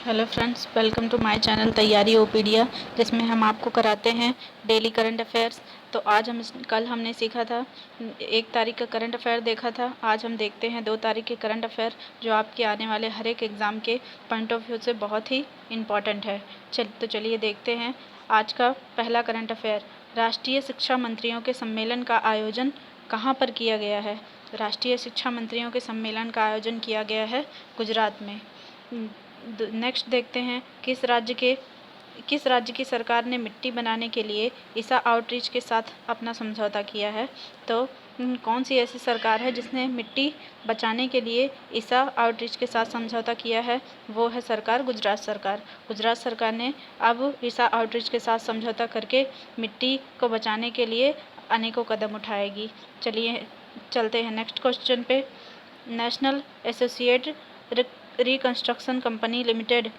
Hello friends, welcome to my channel तैयारी ओपीडिया, जिसमें हम आपको कराते हैं डेली करंट अफेयर्स। तो आज कल हमने सीखा था 1 तारीख का करंट अफेयर देखा था। आज हम देखते हैं 2 तारीख के करंट अफेयर, जो आपके आने वाले हर एक एग्ज़ाम के पॉइंट ऑफ व्यू से बहुत ही इम्पॉर्टेंट है। चलिए देखते हैं आज का पहला करंट अफेयर। राष्ट्रीय शिक्षा मंत्रियों के सम्मेलन का आयोजन कहाँ पर किया गया है? राष्ट्रीय शिक्षा मंत्रियों के सम्मेलन का आयोजन किया गया है गुजरात में। नेक्स्ट देखते हैं किस राज्य की सरकार ने मिट्टी बनाने के लिए ईसा आउटरीच के साथ अपना समझौता किया है? तो कौन सी ऐसी सरकार है जिसने मिट्टी बचाने के लिए ईसा आउटरीच के साथ समझौता किया है? वो है सरकार गुजरात सरकार। गुजरात सरकार ने अब ईसा आउटरीच के साथ समझौता करके मिट्टी को बचाने के लिए अनेकों कदम उठाएगी। चलिए चलते हैं नेक्स्ट क्वेश्चन पे। National associate reconstruction company limited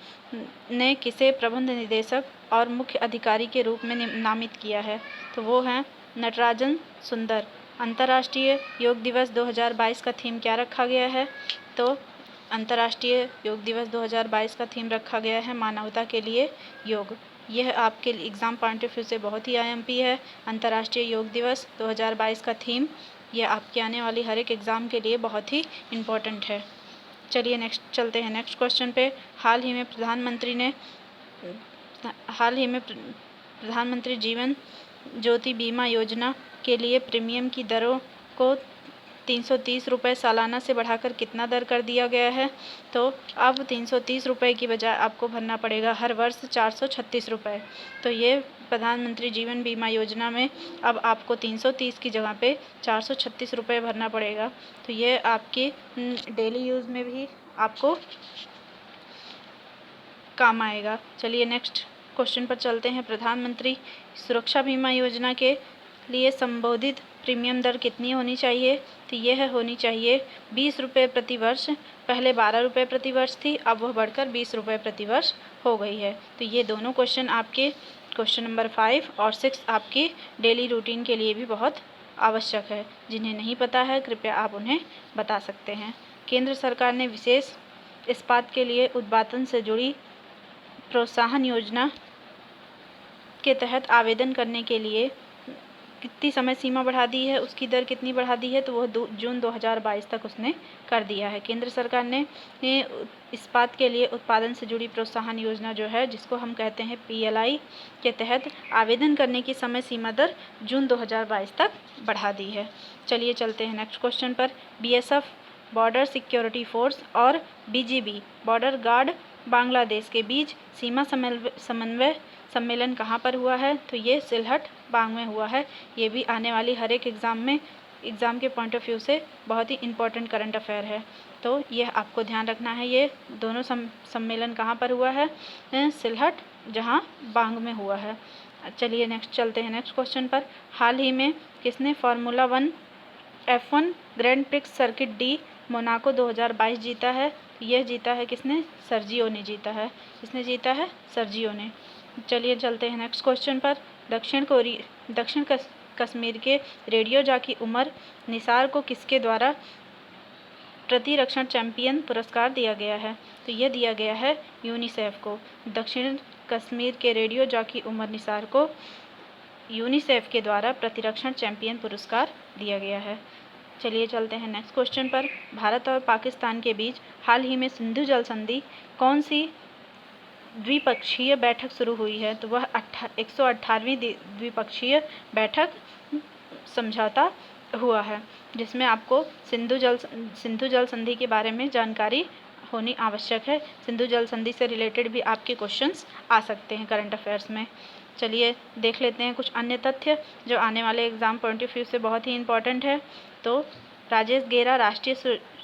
ने किसे प्रबंध निदेशक और मुख्य अधिकारी के रूप में नामित किया है? तो वो हैं नटराजन सुंदर। अंतर्राष्ट्रीय योग दिवस 2022 का थीम क्या रखा गया है? तो अंतर्राष्ट्रीय योग दिवस 2022 का थीम रखा गया है मानवता के लिए योग। यह आपके एग्ज़ाम पॉइंट ऑफ व्यू से बहुत ही आईएमपी है। अंतर्राष्ट्रीय योग दिवस 2022 का थीम यह आपके आने वाली हर एक एग्ज़ाम के लिए बहुत ही इम्पोर्टेंट है। चलिए नेक्स्ट चलते हैं नेक्स्ट क्वेश्चन पे। हाल ही में प्रधानमंत्री जीवन ज्योति बीमा योजना के लिए प्रीमियम की दरों को 330 रुपये सालाना से बढ़ाकर कितना दर कर दिया गया है? तो अब 330 रुपये की बजाय आपको भरना पड़ेगा हर वर्ष 436 रुपये। तो ये प्रधानमंत्री जीवन बीमा योजना में अब आपको 330 की जगह पे 436 रुपये भरना पड़ेगा। तो ये आपकी डेली यूज़ में भी आपको काम आएगा। चलिए नेक्स्ट क्वेश्चन पर चलते हैं। प्रधानमंत्री सुरक्षा बीमा योजना के लिए संबोधित प्रीमियम दर कितनी होनी चाहिए? तो यह होनी चाहिए 20 रुपये प्रति वर्ष। पहले 12 रुपये प्रति वर्ष थी, अब वह बढ़कर 20 रुपये प्रति वर्ष हो गई है। तो ये दोनों क्वेश्चन आपके क्वेश्चन नंबर 5 और 6 आपकी डेली रूटीन के लिए भी बहुत आवश्यक है। जिन्हें नहीं पता है कृपया आप उन्हें बता सकते हैं। केंद्र सरकार ने विशेष इस्पात के लिए उत्पादन से जुड़ी प्रोत्साहन योजना के तहत आवेदन करने के लिए कितनी समय सीमा बढ़ा दी है, उसकी दर कितनी बढ़ा दी है? तो वह जून 2022 तक उसने कर दिया है। केंद्र सरकार ने इस्पात के लिए उत्पादन से जुड़ी प्रोत्साहन योजना जो है, जिसको हम कहते हैं PLI, के तहत आवेदन करने की समय सीमा दर जून 2022 तक बढ़ा दी है। चलिए चलते हैं नेक्स्ट क्वेश्चन पर। BSF बॉर्डर सिक्योरिटी फोर्स और BGB बॉर्डर गार्ड बांग्लादेश के बीच सीमा समन्वय सम्मेलन कहाँ पर हुआ है? तो ये सिलहट बांग में हुआ है। ये भी आने वाली हर एक एग्ज़ाम के पॉइंट ऑफ व्यू से बहुत ही इम्पोर्टेंट करंट अफेयर है। तो यह आपको ध्यान रखना है। ये दोनों सम्मेलन कहाँ पर हुआ है? सिलहट, जहाँ बांग में हुआ है। चलिए नेक्स्ट चलते हैं नेक्स्ट क्वेश्चन पर। हाल ही में किसने formula 1 F1 grand prix circuit D Monaco 2022 जीता है? यह जीता है किसने? सर्जियो ने जीता है। किसने जीता है? सर्जियो ने। चलिए चलते हैं नेक्स्ट क्वेश्चन पर। दक्षिण कश्मीर के रेडियो जॉकी उमर निसार को किसके द्वारा प्रतिरक्षण चैंपियन पुरस्कार दिया गया है? तो यह दिया गया है यूनिसेफ को। दक्षिण कश्मीर के रेडियो जॉकी उमर निसार को यूनिसेफ के द्वारा प्रतिरक्षण चैंपियन पुरस्कार दिया गया है। चलिए चलते हैं नेक्स्ट क्वेश्चन पर। भारत और पाकिस्तान के बीच हाल ही में सिंधु जल संधि कौन सी द्विपक्षीय बैठक शुरू हुई है? तो वह 118वीं द्विपक्षीय बैठक समझौता हुआ है, जिसमें आपको सिंधु जल संधि के बारे में जानकारी होनी आवश्यक है। सिंधु जल संधि से रिलेटेड भी आपके क्वेश्चंस आ सकते हैं करंट अफेयर्स में। चलिए देख लेते हैं कुछ अन्य तथ्य जो आने वाले एग्ज़ाम पॉइंट ऑफ व्यू से बहुत ही इम्पोर्टेंट है। तो राजेश गेरा राष्ट्रीय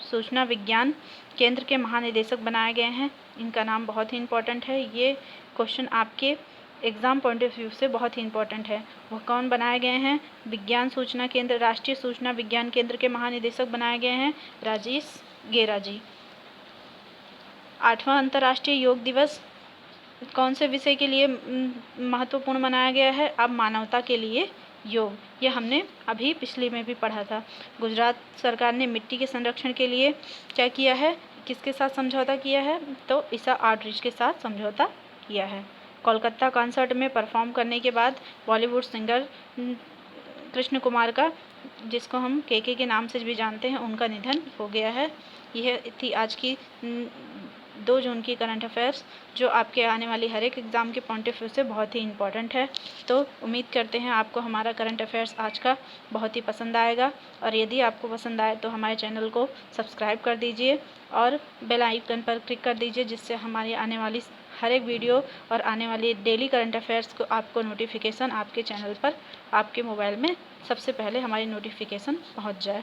सूचना विज्ञान केंद्र के महानिदेशक बनाए गए हैं। इनका नाम बहुत ही इम्पोर्टेंट है। ये क्वेश्चन आपके एग्ज़ाम पॉइंट ऑफ व्यू से बहुत ही इम्पोर्टेंट है। वह कौन बनाए गए हैं? विज्ञान सूचना केंद्र, राष्ट्रीय सूचना विज्ञान केंद्र के महानिदेशक बनाए गए हैं राजेश गेरा जी। 8वां अंतर्राष्ट्रीय योग दिवस कौन से विषय के लिए महत्वपूर्ण मनाया गया है? अब मानवता के लिए योग। ये हमने अभी पिछले में भी पढ़ा था। गुजरात सरकार ने मिट्टी के संरक्षण के लिए क्या किया है? किसके साथ समझौता किया है? तो ईसा आर्टरिच के साथ समझौता किया है। कोलकाता कॉन्सर्ट में परफॉर्म करने के बाद बॉलीवुड सिंगर कृष्ण कुमार का, जिसको हम के नाम से भी जानते हैं, उनका निधन हो गया है। यह थी आज की 2 जून की करंट अफेयर्स, जो आपके आने वाली हर एक एग्ज़ाम के पॉइंट ऑफ व्यू से बहुत ही इम्पॉर्टेंट है। तो उम्मीद करते हैं आपको हमारा करंट अफेयर्स आज का बहुत ही पसंद आएगा, और यदि आपको पसंद आए तो हमारे चैनल को सब्सक्राइब कर दीजिए और बेल आइकन पर क्लिक कर दीजिए, जिससे हमारी आने वाली हर एक वीडियो और आने वाली डेली करंट अफेयर्स को आपको नोटिफिकेशन आपके चैनल पर, आपके मोबाइल में सबसे पहले हमारी नोटिफिकेशन पहुंच जाए।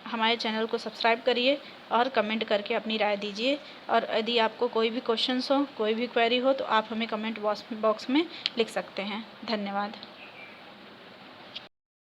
हमारे चैनल को सब्सक्राइब करिए और कमेंट करके अपनी राय दीजिए, और यदि आपको कोई भी क्वेश्चंस हो, कोई भी क्वेरी हो, तो आप हमें कमेंट बॉक्स में लिख सकते हैं। धन्यवाद।